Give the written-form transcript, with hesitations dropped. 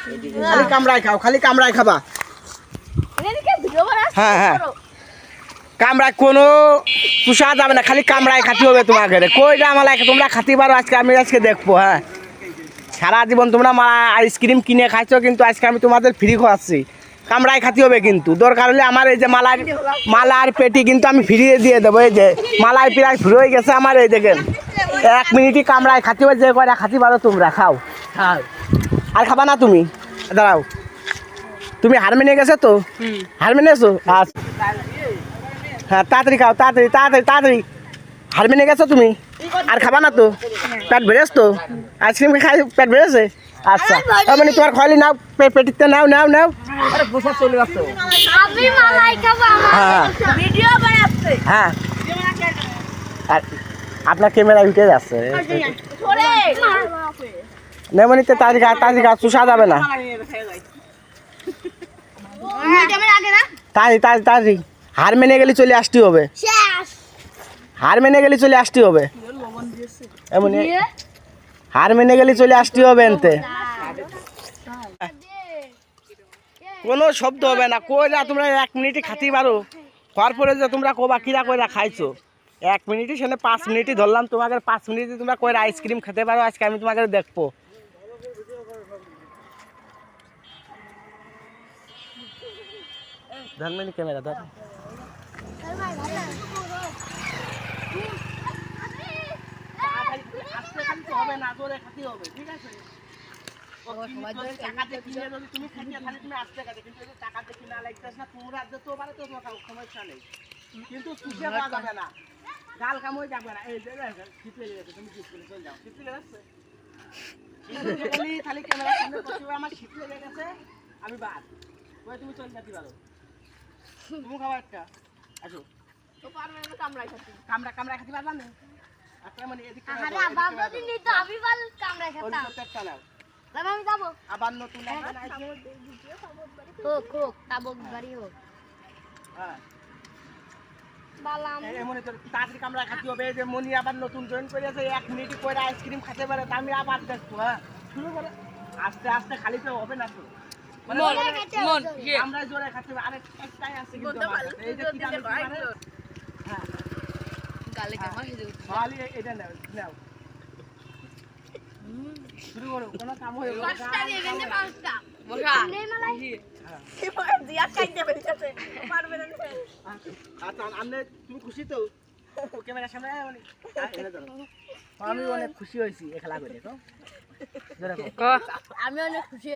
খালি কামড়ায় খাও, খালি কামড়ায় খাবা। হ্যাঁ হ্যাঁ, কামড়ায় কোনো পুষা যাবে না, খালি কামড়ায় খাতি হবে তোমাকে। কইটা আমার তোমরা খাতি পারো, আজকে আমি আজকে দেখবো। হ্যাঁ, সারা জীবন তোমরা আইসক্রিম কিনে খাইছো, কিন্তু আজকে আমি তোমাদের ফ্রি খাওয়াচ্ছি। কামড়ায় খাতি হবে, কিন্তু দরকার হলে আমার এই যে মালার পেটি কিন্তু আমি ফিরিয়ে দিয়ে দেবো। এই যে মালায় প্রায় ফ্রি হয়ে গেছে আমার, এই দেখেন 1 মিনিটই কামড়ায় খাতি হবে। যে কয়টা খাতি পারো তোমরা খাও। হ্যাঁ, আর খাবা না তুমি? দাঁড়াও, তুমি হার মেনে গেছে তো? হার মেনেছো? আচ্ছা হ্যাঁ, তাড়াতাড়ি খাও, তাড়াতাড়ি তাড়াতাড়ি তাড়াতাড়ি। হার মেনে গেছো তুমি? আর খাবা না তো? পেট ভেড়েছ তো? আইসক্রিম খাই পেট ভেড়েছে? আচ্ছা, মানে তোমার খালি নাও, পেটিতে নাও নাও নাও। আরে বসে চলে যাচ্ছে। আমি মালাই খাবো, আমার ভিডিও বানাচ্ছে। হ্যাঁ, আর আপনার ক্যামেরা উঠে যাচ্ছে। নেমনিতে তাড়াতাড়ি গাছ চুষা যাবে না। তাড়াতাড়ি তাড়াতাড়ি তাড়াতাড়ি, হার মেনে গেলে চলে আসতে হবে। হার মেনে গেলে চলে আসতে হবে, এমনি হার মেনে গেলে চলে আসতে হবে। এনতে কোনো শব্দ হবে না। কইরা তোমরা 1 মিনিটই খাতি পারো। খাওয়ার পরে যে তোমরা কোবা কিরা কইরা খাইছো, 1 মিনিটই সেখানে 5 মিনিটই ধরলাম তোমাকে। 5 মিনিটে তোমরা কইরা আইসক্রিম খেতে পারো, আজকে আমি তোমাকে দেখবো। ধরবেন ক্যামেরা ধর। হবে না, জোরে খাতি হবে, ঠিক আছে? তুমি খাইতে খালি তুমি আসতে গেছে, কিন্তু টাকা দেখি না লাগতেছ না, তোমরা যেতে পারে তো সমস্যা নেই, কিন্তু সুখে পাওয়া যাবে না, গাল কামড় যাবে না। এই যে শীত লেগে গেছে, তুমি শীত চলে যাও। শীত লেগে যাচ্ছে খালি ক্যামেরার সামনে বসে, আমার শীত লেগে গেছে, আমি বাদ। ওই তুমি চলে যেতে পারো, তুমি খাবার একটা আসো। কামড়া কামড়া খাতে পারবা না? আচ্ছা, মানে এদিকে আমি বল কামড়া খেতাম। আমি যাবো আবার নতুন হোক হোক তাবক বাড়ি হোক। হ্যাঁ, বালাম এমন তো তাড়াতাড়ি কামড়া খাতে হবে। যে মনি আবার নতুন জয়েন করেছে, 1 মিনিটই করে আইসক্রিম খেতে পারে, তা আমি আবার দেখবো। হ্যাঁ, শুরু করে আস্তে আস্তে, খালি তো হবে না তো। মানে আমরা জোরে খাতে হবে। আরে একটাই আছে কিন্তু এই যে কি জানো পারে। হ্যাঁ, গালে কামড় খেতে খালি এটা নাও নাও, শুরু করো। কোনো কাম হবে না, পাঁচটা দিয়ে গেছে, পাঁচটা বসা নেই মালাই। হ্যাঁ, কি পড়ে দিয়া খাইতে বেরিয়েছে, পারবে না। আচ্ছা, আমনে তুমি খুশি তো? ক্যামেরার সামনে মানে আমি অনেক খুশি হইছি এই খেলা করে। তো আমি অনেক খুশি।